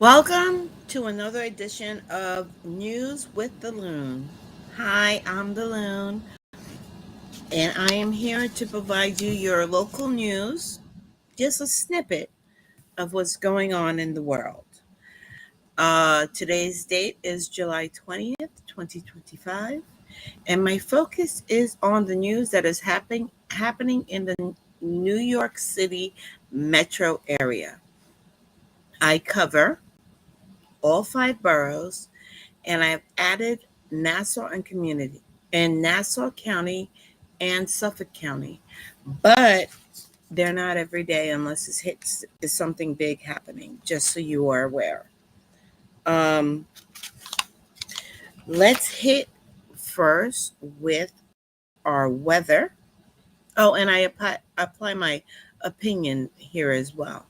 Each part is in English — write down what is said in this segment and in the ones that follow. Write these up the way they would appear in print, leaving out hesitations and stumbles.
Welcome to another edition of News with the Loon. Hi, I'm the Loon, and I am here to provide you your local news, just a snippet of what's going on in the world. Today's date is July 20th, 2025, and my focus is on the news that is happening in the New York City metro area. I cover all five boroughs and I've added Nassau and community and Nassau County and Suffolk County, but they're not every day unless is something big happening. Just so you are aware. Um, let's hit first with our weather. Oh, and I apply my opinion here as well.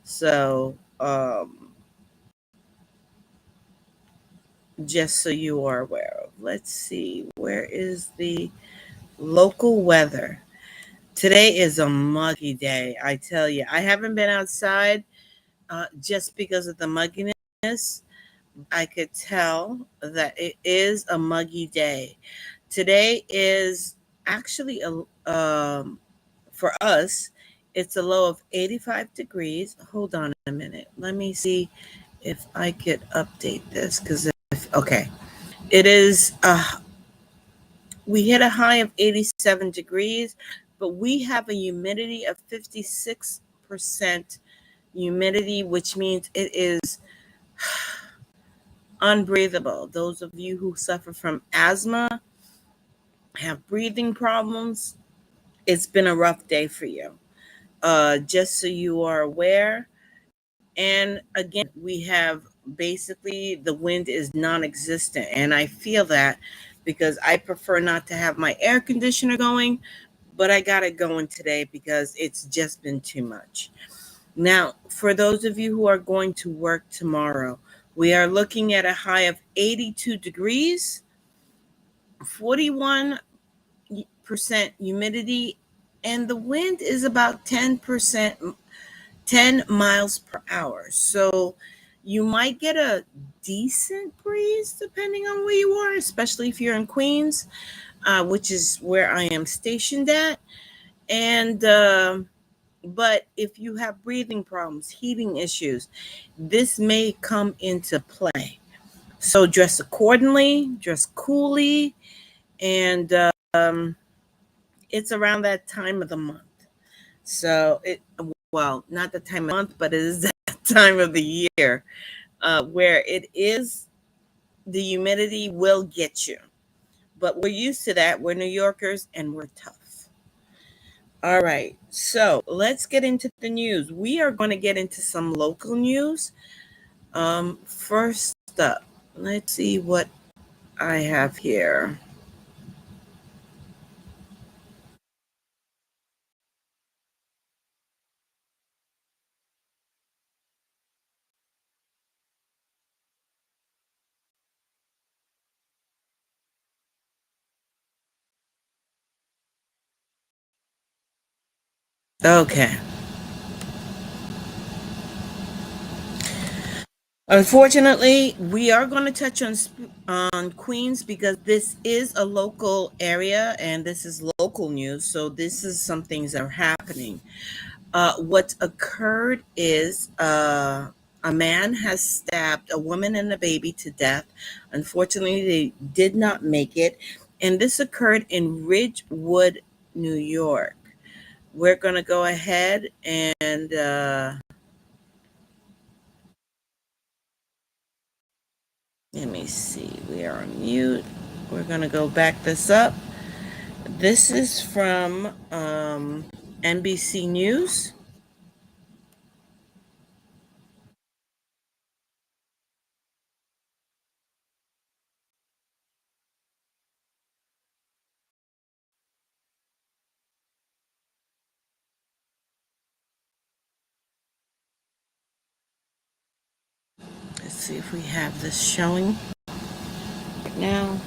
So, just so you are aware of. Let's see, where is the local weather? Today is a muggy day, I tell you. I haven't been outside just because of the mugginess. I could tell that it is a muggy day. Today is actually for us, it's a low of 85 degrees. Hold on a minute. Let me see if I could update this because okay, it is we hit a high of 87 degrees, but we have a humidity of 56% humidity, which means it is unbreathable. Those of you who suffer from asthma, have breathing problems, it's been a rough day for you. Just so you are aware. And again, we have basically the wind is non existent. And I feel that because I prefer not to have my air conditioner going, but I got it going today because it's just been too much. Now, for those of you who are going to work tomorrow, we are looking at a high of 82 degrees, 41% humidity, and the wind is about 10%, 10 miles per hour. So you might get a decent breeze depending on where you are, especially if you're in Queens, which is where I am stationed at. And but if you have breathing problems, heating issues, this may come into play. So dress accordingly, dress coolly, and it's around that time of the month. So well, not the time of the month, but it is that time of the year where it is the humidity will get you. But we're used to that. We're New Yorkers and we're tough. All right, so let's get into the news. We are going to get into some local news. First up, let's see what I have here. Okay. Unfortunately, we are going to touch on Queens because this is a local area and this is local news. So this is some things that are happening. What occurred is a man has stabbed a woman and a baby to death. Unfortunately, they did not make it, and this occurred in Ridgewood, New York. We're going to go ahead and let me see. We are on mute. We're going to go back this up. This is from NBC News. Let's see if we have this showing right now.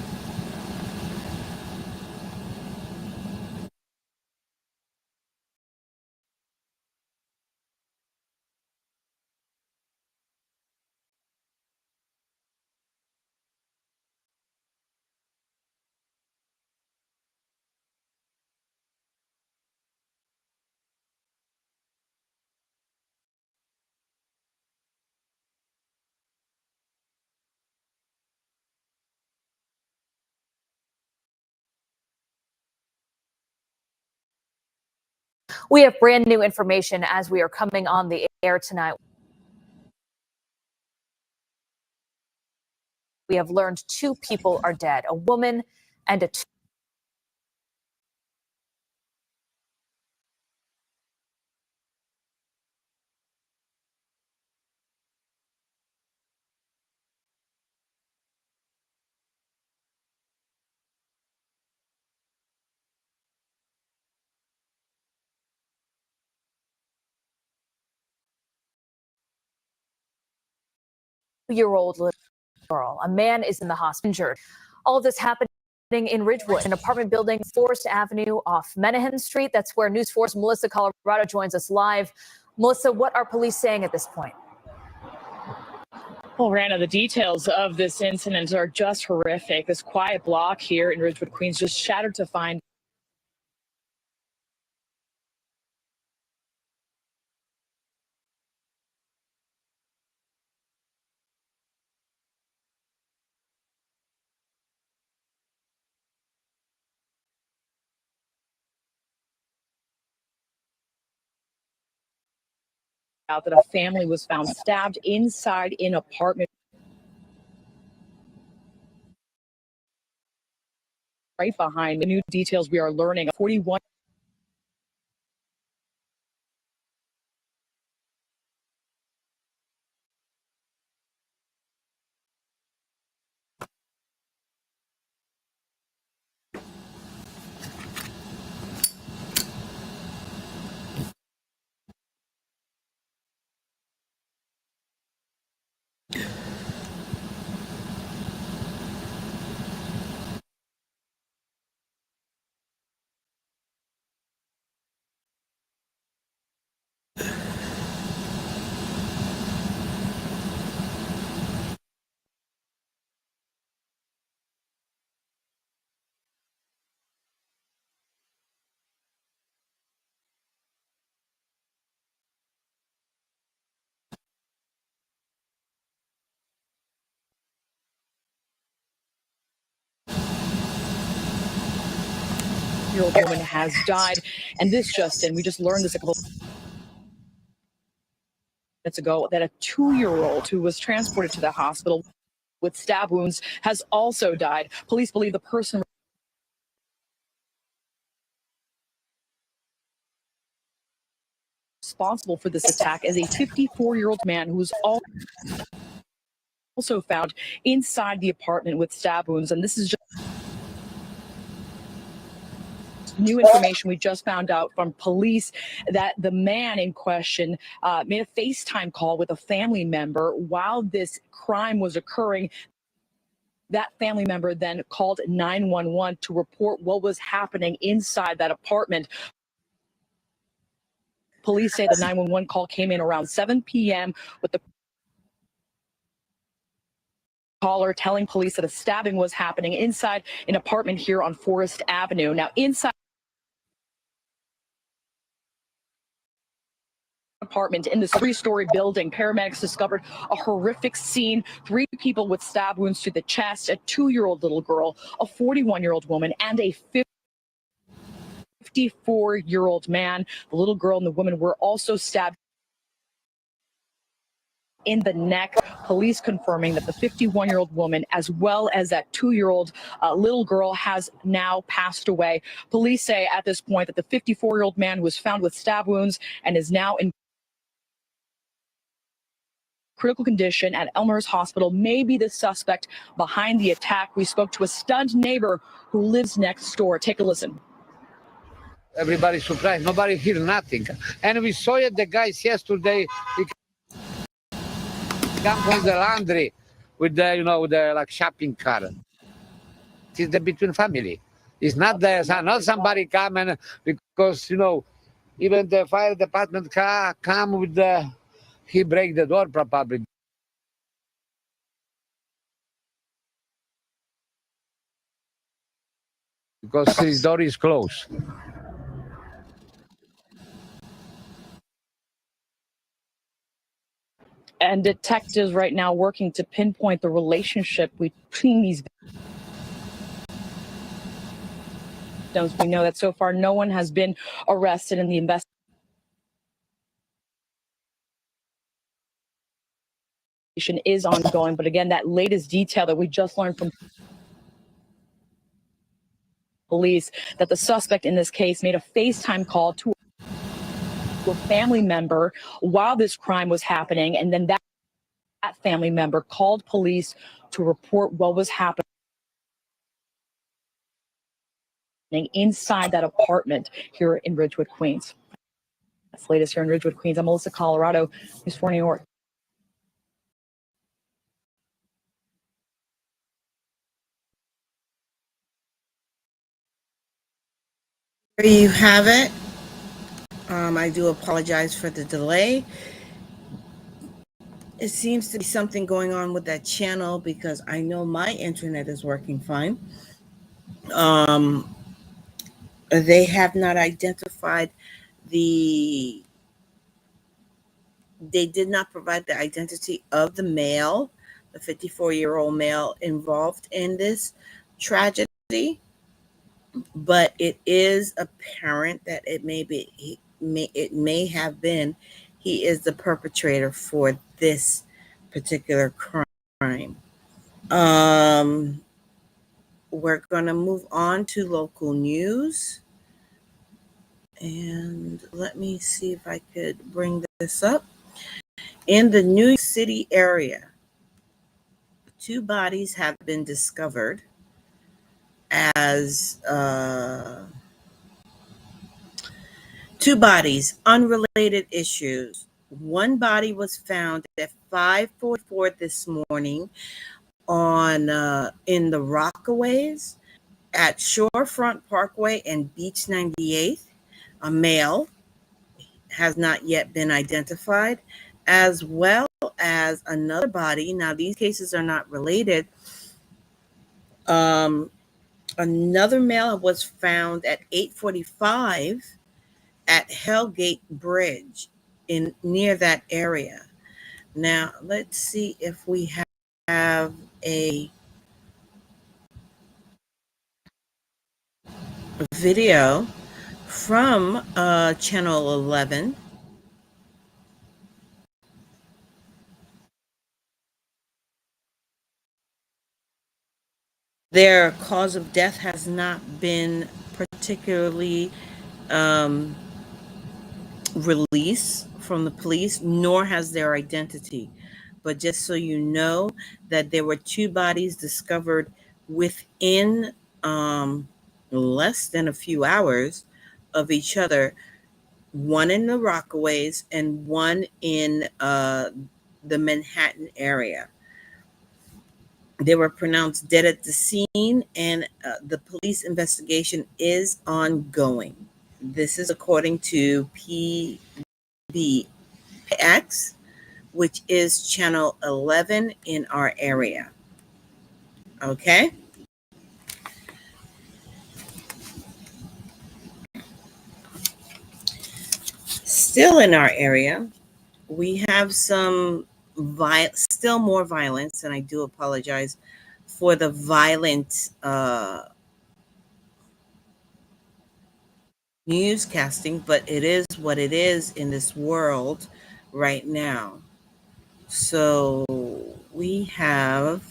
We have brand new information as we are coming on the air tonight. We have learned 2 people are dead, a woman and a 2-year-old little girl. A man is in the hospital injured. All of this happening in Ridgewood, an apartment building, Forest Avenue off Menahan Street. That's where News 4's Melissa Colorado joins us live. Melissa, what are police saying at this point? Well, Rana, the details of this incident are just horrific. This quiet block here in Ridgewood, Queens, just shattered to find out that a family was found stabbed inside an apartment right behind. The new details we are learning, 41 year old woman has died. And this, Justin, we just learned this a couple minutes ago, that a 2-year-old who was transported to the hospital with stab wounds has also died. Police believe the person responsible for this attack is a 54-year-old man who was also found inside the apartment with stab wounds. And this is just new information we just found out from police, that the man in question made a FaceTime call with a family member while this crime was occurring. That family member then called 911 to report what was happening inside that apartment. Police say the 911 call came in around 7 p.m. with the caller telling police that a stabbing was happening inside an apartment here on Forest Avenue. Now, inside apartment in this 3-story building, paramedics discovered a horrific scene. 3 people with stab wounds to the chest, a 2-year-old little girl, a 41-year-old woman, and a 54-year-old man. The little girl and the woman were also stabbed in the neck. Police confirming that the 51-year-old woman, as well as that 2-year-old little girl, has now passed away. Police say at this point that the 54-year-old man was found with stab wounds and is now in critical condition at Elmhurst Hospital, may be the suspect behind the attack. We spoke to a stunned neighbor who lives next door. Take a listen. Everybody surprised. Nobody hear nothing. And we saw it, the guys yesterday, he come from the laundry with the, with the like shopping cart. It's the between family. It's not there, not somebody coming because, even the fire department car come with the, he break the door probably. Because his door is closed. And detectives right now working to pinpoint the relationship between these victims. We know that so far no one has been arrested in the investigation. is ongoing. But again, that latest detail that we just learned from police, that the suspect in this case made a FaceTime call to a family member while this crime was happening, and then that family member called police to report what was happening inside that apartment here in Ridgewood, Queens. That's the latest here in Ridgewood, Queens. I'm Melissa Colorado, News 4 New York. There you have it. I do apologize for the delay. It seems to be something going on with that channel because I know my internet is working fine. They have not identified they did not provide the identity of the male, the 54-year-old male involved in this tragedy, but it is apparent that it may have been he is the perpetrator for this particular crime. We're going to move on to local news. And let me see if I could bring this up. In the New York City area, 2 bodies have been discovered as 2 bodies, unrelated issues. One body was found at 5:44 this morning on in the Rockaways at Shorefront Parkway and Beach 98th. A male has not yet been identified, as well as another body. Now, these cases are not related. Another male was found at 8:45 at Hellgate Bridge in near that area. Now, let's see if we have a video from Channel 11. Their cause of death has not been particularly released from the police, nor has their identity. But just so you know, that there were 2 bodies discovered within less than a few hours of each other, one in the Rockaways and one in the Manhattan area. They were pronounced dead at the scene, and the police investigation is ongoing. This is according to PBX, which is Channel 11 in our area. Okay? Still in our area, we have still more violence, and I do apologize for the violent newscasting, but it is what it is in this world right now. So we have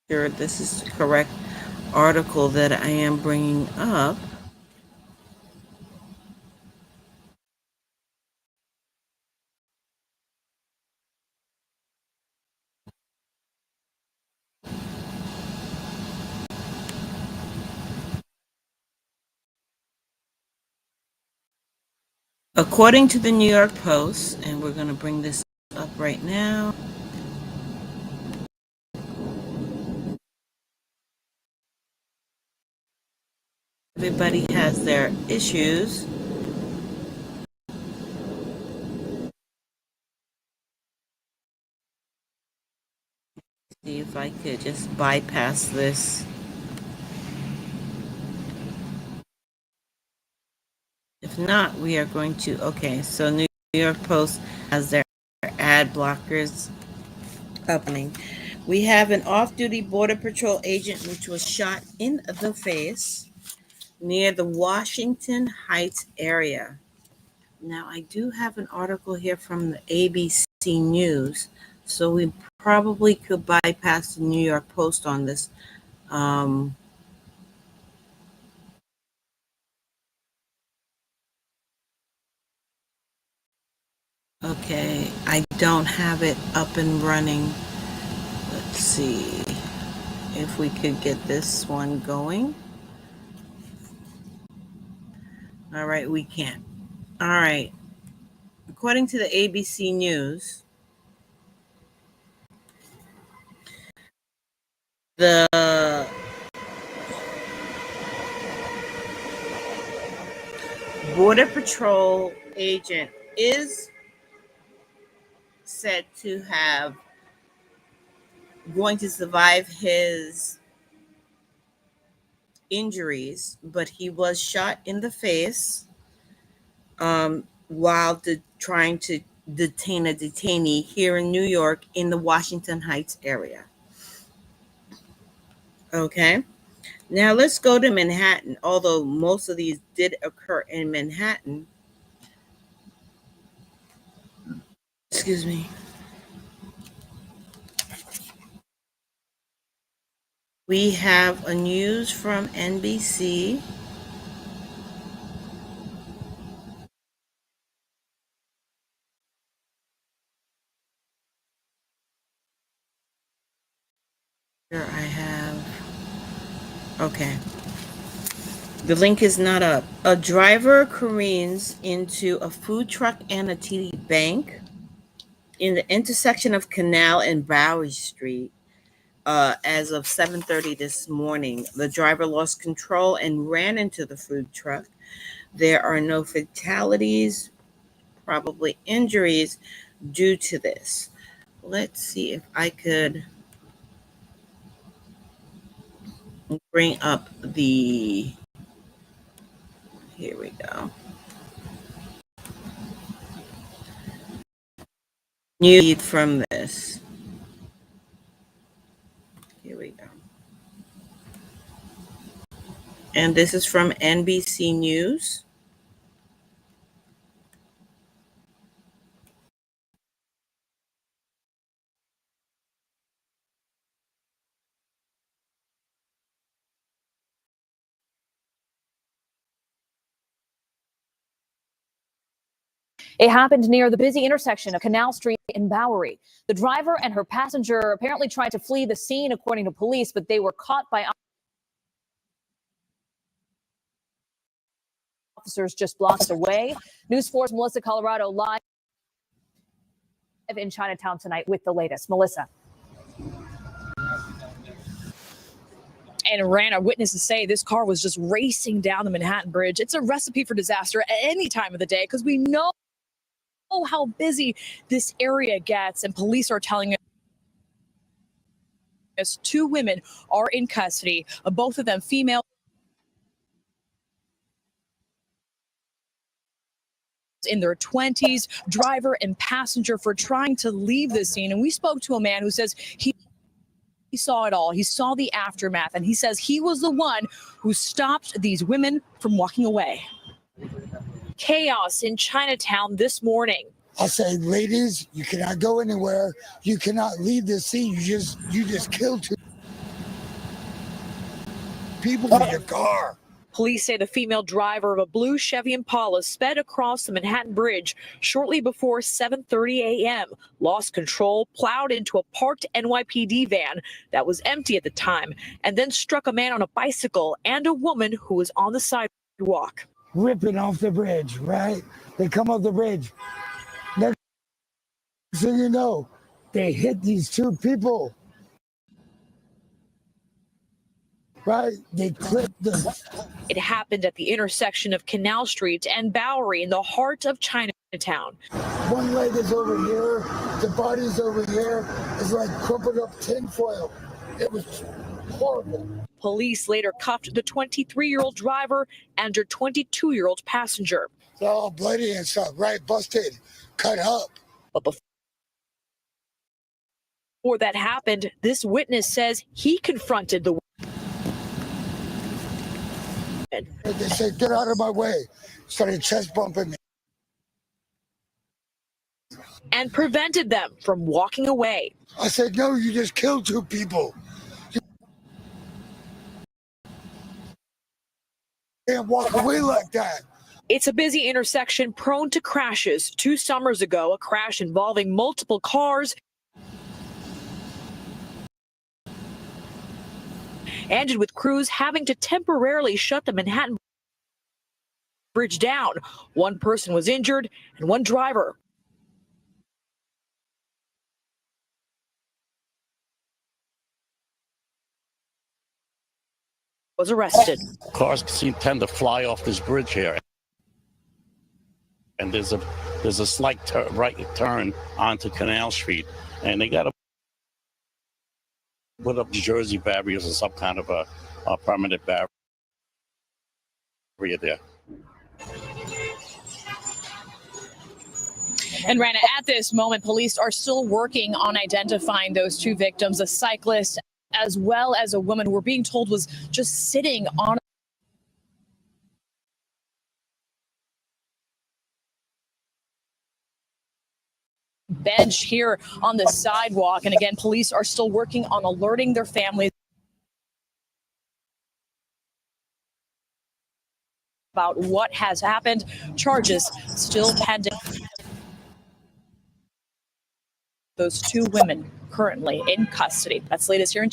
sure this is the correct article that I am bringing up. According to the New York Post, and we're going to bring this up right now. Everybody has their issues. See if I could just bypass this. If not, we are going to, okay, so New York Post has their ad blockers happening. We have an off-duty Border Patrol agent which was shot in the face near the Washington Heights area. Now, I do have an article here from the ABC News, so we probably could bypass the New York Post on this. Okay, I don't have it up and running. Let's see if we could get this one going. All right, we can't. All right. According to the ABC News, the Border Patrol agent is said to have going to survive his injuries, but he was shot in the face while trying to detain a detainee here in New York in the Washington Heights area. Okay. Now let's go to Manhattan. Although most of these did occur in Manhattan. Excuse me. We have a news from NBC. Here I have. Okay. The link is not up. A driver careens into a food truck and a TD Bank in the intersection of Canal and Bowery Street. As of 7:30 this morning, the driver lost control and ran into the food truck. There are no fatalities, probably injuries due to this. Let's see if I could bring up the. Here we go. Need from this. Here we go. And this is from NBC News. It happened near the busy intersection of Canal Street and Bowery. The driver and her passenger apparently tried to flee the scene, according to police, but they were caught by officers just blocks away. News 4's Melissa Colorado live in Chinatown tonight with the latest. Melissa. And Rana, witnesses say this car was just racing down the Manhattan Bridge. It's a recipe for disaster at any time of the day because we know how busy this area gets, and police are telling us 2 women are in custody, both of them female. In their 20s, driver and passenger, for trying to leave the scene. And we spoke to a man who says he saw it all. He saw the aftermath, and he says he was the one who stopped these women from walking away. Chaos in Chinatown this morning. I say, ladies, you cannot go anywhere. You cannot leave this scene. You just killed 2 people in your car. Police say the female driver of a blue Chevy Impala sped across the Manhattan Bridge shortly before 7:30 a.m., lost control, plowed into a parked NYPD van that was empty at the time, and then struck a man on a bicycle and a woman who was on the sidewalk. Ripping off the bridge, right? They come off the bridge. Next thing you know, they hit these 2 people. Right? They clipped them. It happened at the intersection of Canal Street and Bowery in the heart of Chinatown. One leg is over here, the body's over here. It's like crumpled up tinfoil. It was horrible. Police later cuffed the 23-year-old driver and her 22-year-old passenger. They're all bloody and stuff, right? Busted, cut up. But before that happened, this witness says he confronted the woman. They said, get out of my way. Started chest bumping me. and prevented them from walking away. I said, no, you just killed 2 people. You can't walk away like that. It's a busy intersection prone to crashes. 2 summers ago, a crash involving multiple cars ended with crews having to temporarily shut the Manhattan Bridge down. 1 person was injured and 1 driver was arrested. Cars tend to fly off this bridge here, and there's a slight right turn onto Canal Street, and they got to put up Jersey barriers or some kind of a permanent barrier there. And Rana, at this moment, police are still working on identifying those 2 victims, a cyclist as well as a woman who we're being told was just sitting on a bench here on the sidewalk. And again, police are still working on alerting their families about what has happened. Charges still pending. Those 2 women currently in custody. That's the latest here in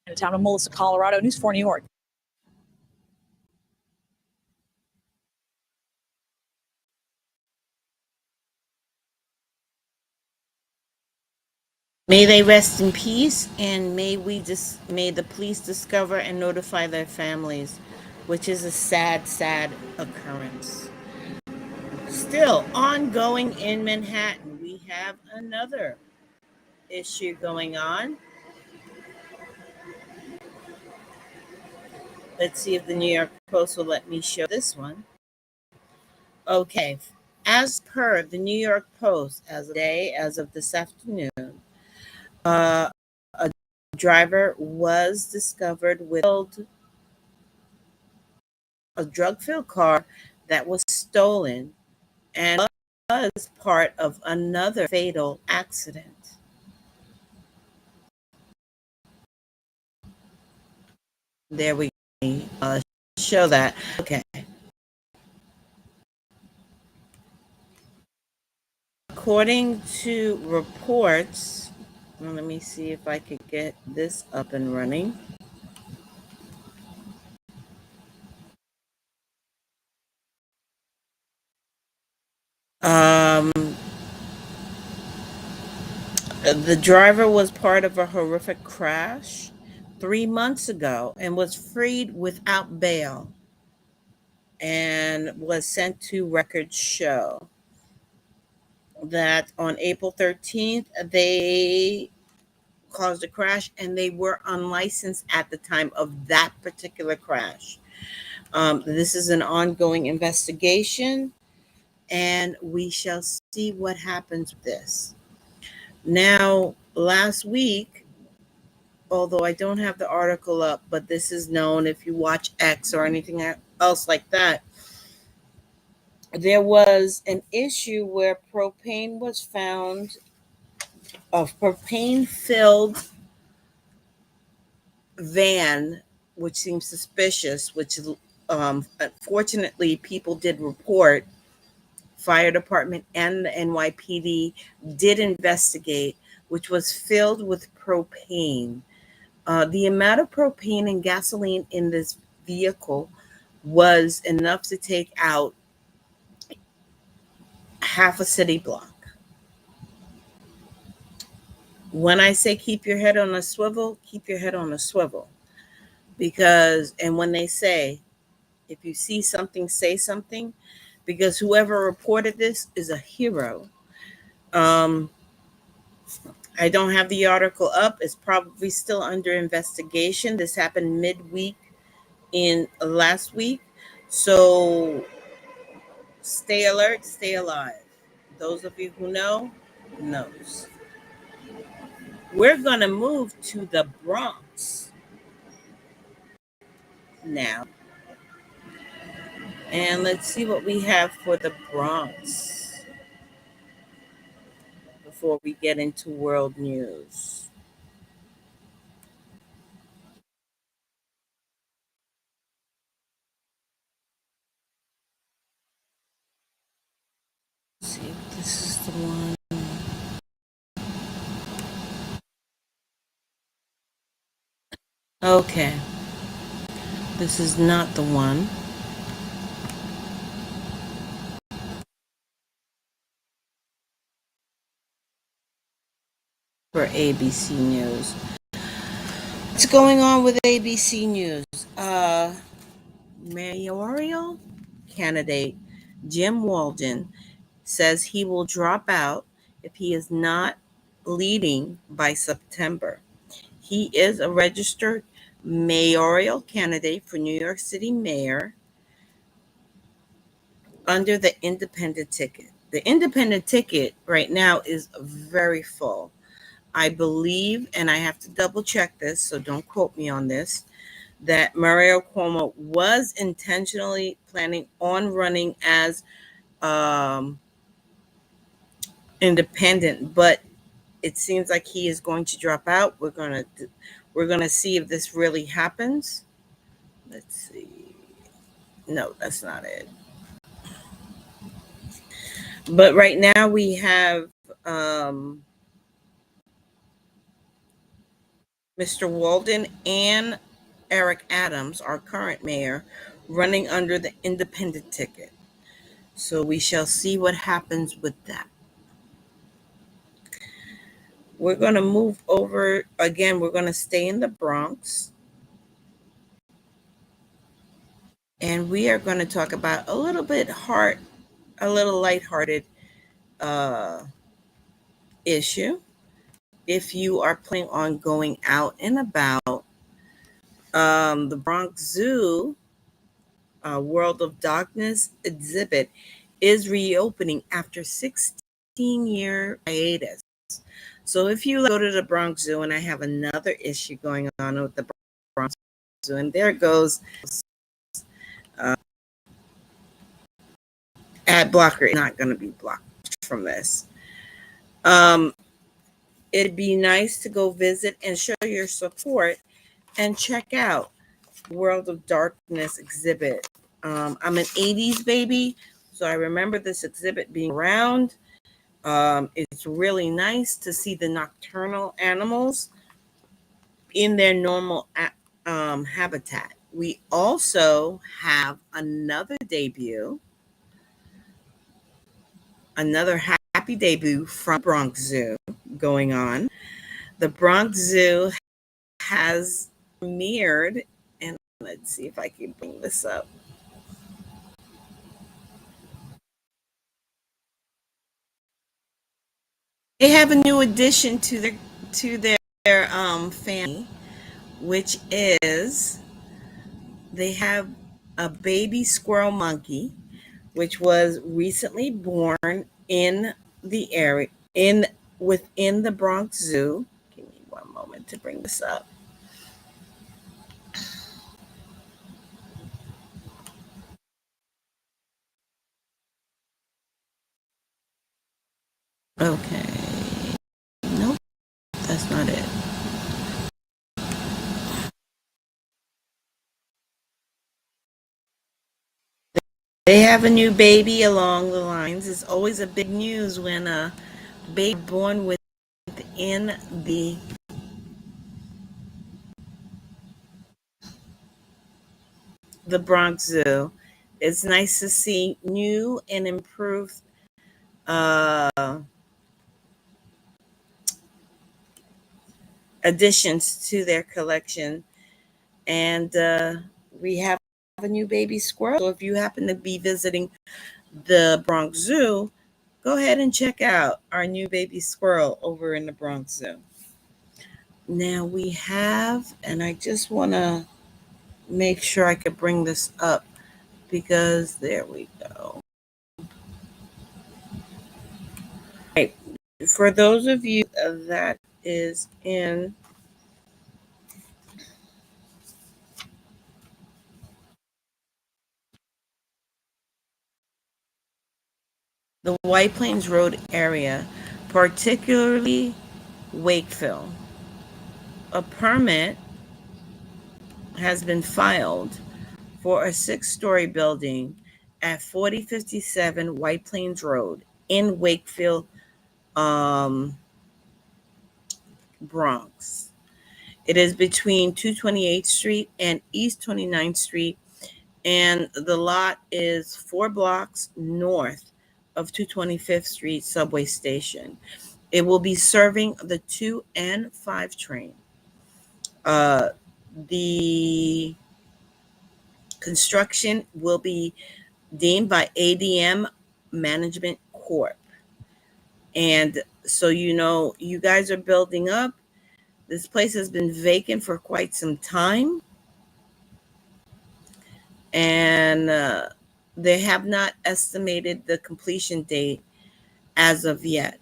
Chinatown. I'm Melissa, Colorado, News 4 New York. May they rest in peace, and may the police discover and notify their families, which is a sad, sad occurrence. Still ongoing in Manhattan, we have another issue going on. Let's see if the New York Post will let me show this one. Okay, as per the New York Post, as of this afternoon, a driver was discovered with a drug-filled car that was stolen and was part of another fatal accident. There we show that. Okay. According to reports, well, let me see if I could get this up and running. The driver was part of a horrific crash 3 months ago and was freed without bail and was sent to records show that on April 13th, they caused a crash and they were unlicensed at the time of that particular crash. This is an ongoing investigation, and we shall see what happens with this. Now, last week, although I don't have the article up, but this is known if you watch X or anything else like that, there was an issue where propane was found, a propane-filled van, which seems suspicious, which unfortunately people did report. Fire department and the NYPD did investigate, which was filled with propane. The amount of propane and gasoline in this vehicle was enough to take out half a city block. When I say keep your head on a swivel, keep your head on a swivel. Because, and when they say, if you see something, say something, because whoever reported this is a hero. I don't have the article up. It's probably still under investigation. This happened midweek in last week. So stay alert, stay alive. Those of you who know, knows. We're going to move to the Bronx now. And let's see what we have for the Bronx before we get into world news. Let's see if this is the one. Okay, this is not the one. For ABC News. What's going on with ABC News? Mayoral candidate Jim Walden says he will drop out if he is not leading by September. He is a registered mayoral candidate for New York City mayor under the independent ticket. The independent ticket right now is very full. I believe, and I have to double check this, so don't quote me on this, that Mario Cuomo was intentionally planning on running as um, independent, but it seems like he is going to drop out. We're gonna see if this really happens. Let's see. No, that's not it. But right now we have um, Mr. Walden and Eric Adams, our current mayor, running under the independent ticket. So we shall see what happens with that. We're going to move over again. We're going to stay in the Bronx. And we are going to talk about a little lighthearted uh, issue. If you are planning on going out and about, the Bronx Zoo World of Darkness exhibit is reopening after 16-year hiatus. So if you go to the Bronx Zoo, and I have another issue going on with the Bronx Zoo, and there goes uh, ad blocker is not going to be blocked from this. Um, it'd be nice to go visit and show your support and check out World of Darkness exhibit. I'm an 80s baby, so I remember this exhibit being around. It's really nice to see the nocturnal animals in their normal habitat. We also have another debut, another happy debut from Bronx Zoo going on. The Bronx Zoo has premiered, and let's see if I can bring this up. They have a new addition to their family, which is they have a baby squirrel monkey, which was recently born in the area in within the Bronx Zoo. Give me one moment to bring this up. Okay. Nope, that's not it. They have a new baby along the lines. It's always a big news when a baby born within the Bronx Zoo. It's nice to see new and improved uh, additions to their collection. And we have a new baby squirrel. So if you happen to be visiting the Bronx Zoo, go ahead and check out our new baby squirrel over in the Bronx Zoo. Now we have, and I just want to make sure I could bring this up because there we go. Right. For those of you that is in the White Plains Road area, particularly Wakeville. A permit has been filed for a 6-story building at 4057 White Plains Road in Wakefield, Bronx. It is between 228th Street and East 29th Street, and the lot is 4 blocks north of 225th Street subway station. It will be serving the 2 and 5 train. The construction will be deemed by ADM Management Corp. And so, you guys are building up. This place has been vacant for quite some time. And they have not estimated the completion date as of yet.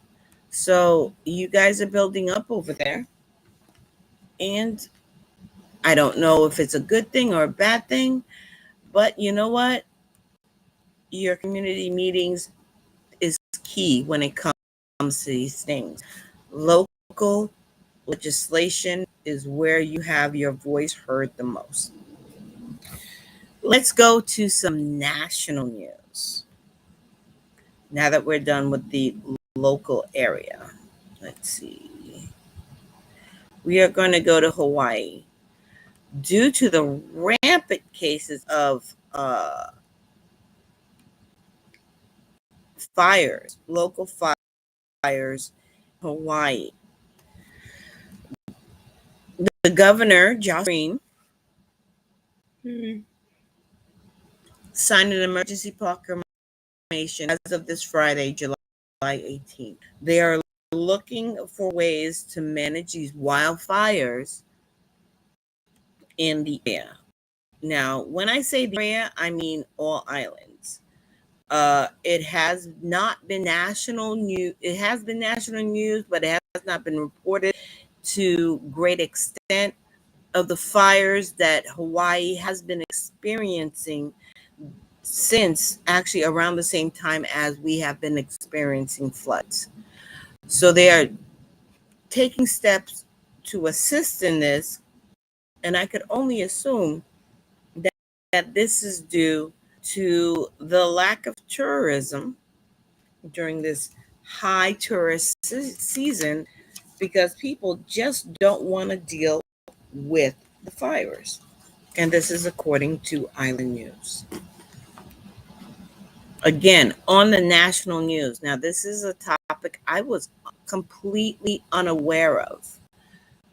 So you guys are building up over there. And I don't know if it's a good thing or a bad thing, but you know what? Your community meetings is key when it comes to these things. Local legislation is where you have your voice heard the most. Let's go to some national news. Now that we're done with the local area, let's see. We are going to go to Hawaii. Due to the rampant cases of fires, local fires in Hawaii, the governor, Josh Green, signed an emergency proclamation as of this Friday, July 18th. They are looking for ways to manage these wildfires in the area. Now, when I say the area, I mean all islands. It has not been national news. It has been national news, but it has not been reported to great extent of the fires that Hawaii has been experiencing since actually around the same time as we have been experiencing floods. So they are taking steps to assist in this, and I could only assume that this is due to the lack of tourism during this high tourist season, because people just don't want to deal with the fires. And this is according to Island News. Again, on the national news. Now, this is a topic I was completely unaware of.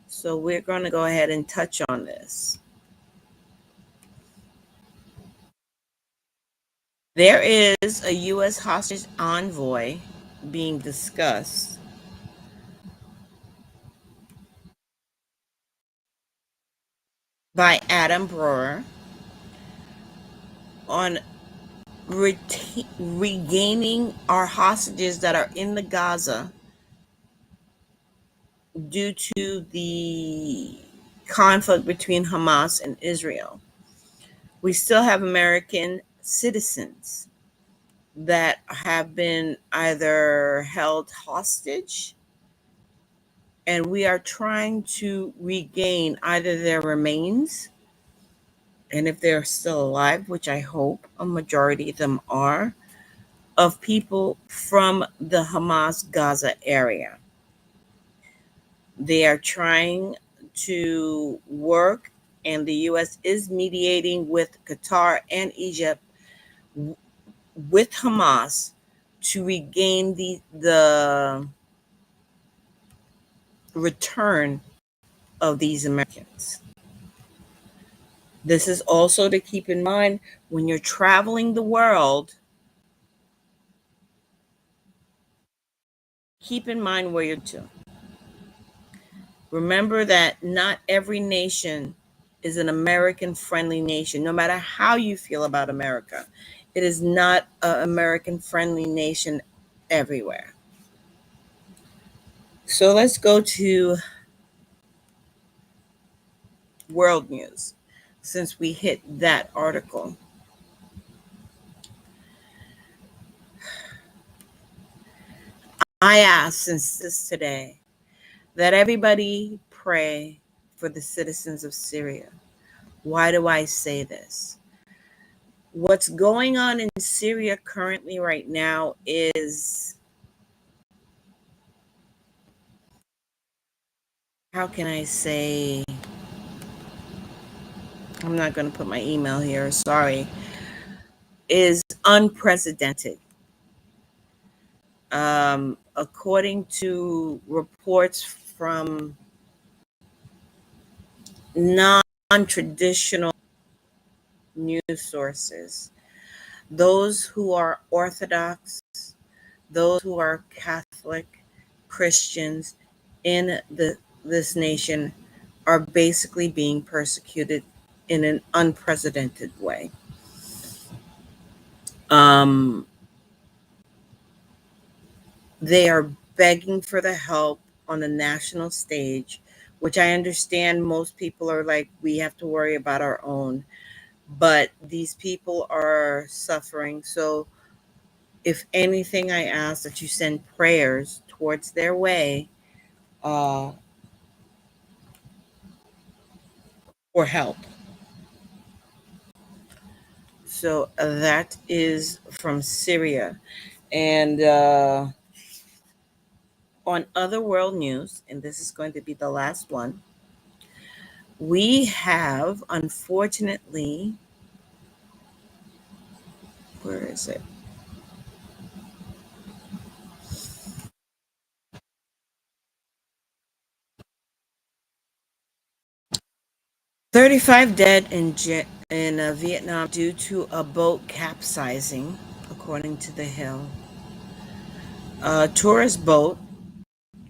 So we're going to go ahead and touch on this. There is a U.S. hostage envoy being discussed by Adam Brewer on regaining our hostages that are in the Gaza due to the conflict between Hamas and Israel. We still have American citizens that have been either held hostage, and we are trying to regain either their remains, and if they're still alive, which I hope a majority of them are, of people from the Hamas Gaza area. They are trying to work, and the U.S. is mediating with Qatar and Egypt with Hamas to regain the return of these Americans. This is also to keep in mind when you're traveling the world. Keep in mind where you're to. Remember that not every nation is an American-friendly nation, no matter how you feel about America. It is not an American-friendly nation everywhere. So let's go to world news, since we hit that article. I ask, since this today, that everybody pray for the citizens of Syria. Why do I say this? What's going on in Syria currently right now is, how can I say, I'm not going to put my email here, sorry, is unprecedented. According to reports from non-traditional news sources, those who are Orthodox, those who are Catholic Christians in this nation are basically being persecuted in an unprecedented way. They are begging for the help on the national stage, which I understand most people are like, we have to worry about our own. But these people are suffering. So if anything, I ask that you send prayers towards their way for help. So that is from Syria. And on other world news, and this is going to be the last one, we have, unfortunately, where is it? "35 dead in Vietnam due to a boat capsizing," according to The Hill. A tourist boat.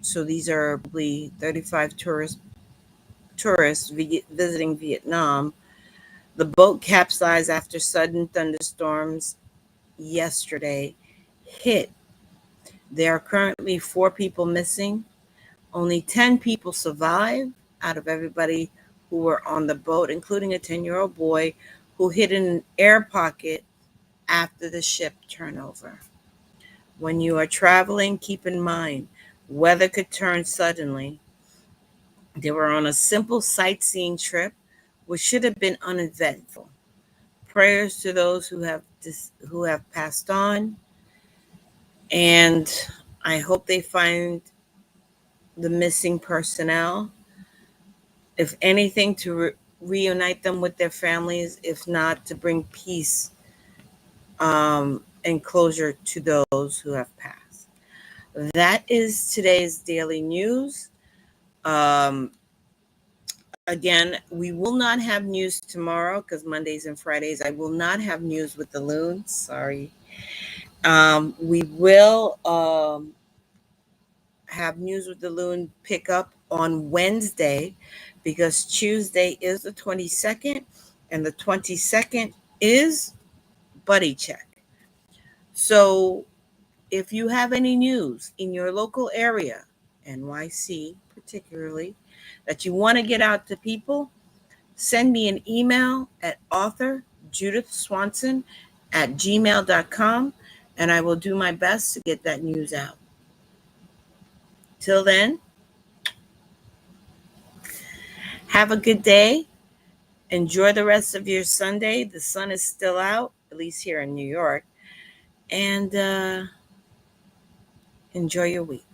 So these are probably 35 tourists visiting Vietnam. The boat capsized after sudden thunderstorms yesterday hit. There are currently 4 people missing. Only 10 people survived out of everybody who were on the boat, including a 10-year-old boy who hid in an air pocket after the ship turned over. When you are traveling, keep in mind, weather could turn suddenly. They were on a simple sightseeing trip, which should have been uneventful. Prayers to those who have passed on, and I hope they find the missing personnel. If anything, to reunite them with their families, if not, to bring peace and closure to those who have passed. That is today's daily news. Again, we will not have news tomorrow because Mondays and Fridays I will not have news with the Loon. Sorry. We will have news with the Loon pick up on Wednesday because Tuesday is the 22nd and the 22nd is Buddy Check. So if you have any news in your local area, NYC particularly, that you want to get out to people, send me an email at authorjudithswanson@gmail.com, and I will do my best to get that news out. Till then, have a good day. Enjoy the rest of your Sunday. The sun is still out, at least here in New York. And enjoy your week.